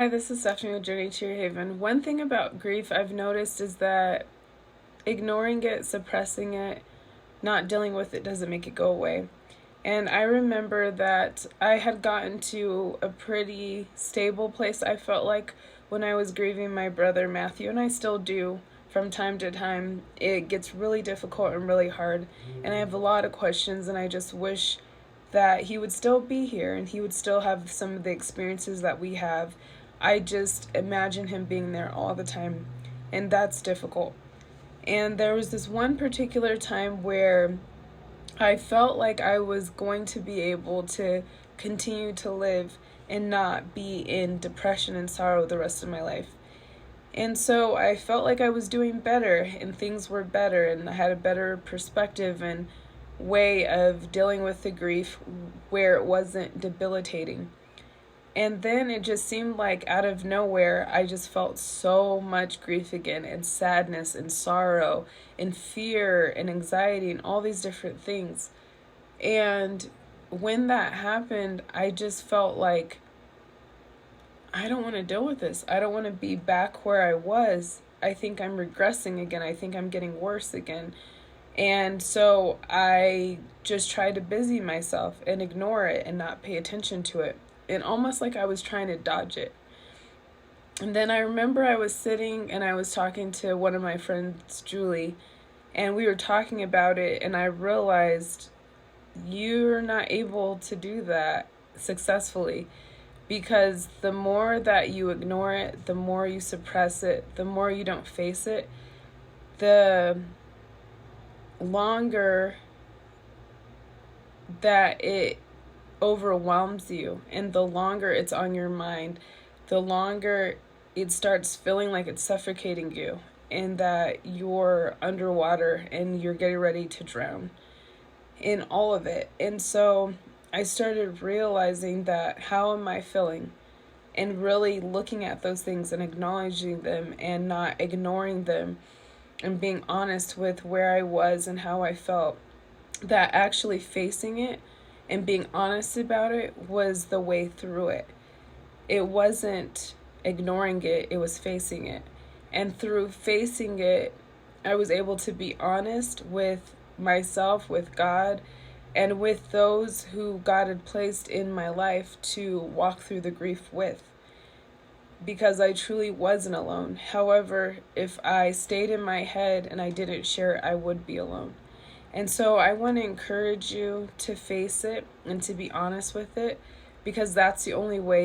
Hi, this is Stephanie with Journey to Your Haven. One thing about grief I've noticed is that ignoring it, suppressing it, not dealing with it doesn't make it go away. And I remember that I had gotten to a pretty stable place, I felt like, when I was grieving my brother Matthew, and I still do from time to time. It gets really difficult and really hard, and I have a lot of questions, and I just wish that he would still be here and he would still have some of the experiences that we have. I just imagine him being there all the time, and that's difficult. And there was this one particular time where I felt like I was going to be able to continue to live and not be in depression and sorrow the rest of my life. And so I felt like I was doing better and things were better and I had a better perspective and way of dealing with the grief where it wasn't debilitating. And then it just seemed like out of nowhere, I just felt so much grief again, and sadness, and sorrow, and fear, and anxiety, and all these different things. And when that happened, I just felt like I don't want to deal with this. I don't want to be back where I was. I think I'm regressing again. I think I'm getting worse again. And so I just tried to busy myself and ignore it and not pay attention to it. And almost like I was trying to dodge it. And then I remember I was sitting and I was talking to one of my friends, Julie, and we were talking about it, and I realized you're not able to do that successfully, because the more that you ignore it, the more you suppress it, the more you don't face it, the longer that it overwhelms you, and the longer it's on your mind, the longer it starts feeling like it's suffocating you and that you're underwater and you're getting ready to drown in all of it. And so I started realizing that how am I feeling, and really looking at those things and acknowledging them and not ignoring them, and being honest with where I was and how I felt. That actually facing it and being honest about it was the way through it. It wasn't ignoring it, it was facing it. And through facing it, I was able to be honest with myself, with God, and with those who God had placed in my life to walk through the grief with, because I truly wasn't alone. However, if I stayed in my head and I didn't share it, I would be alone. And so I want to encourage you to face it and to be honest with it, because that's the only way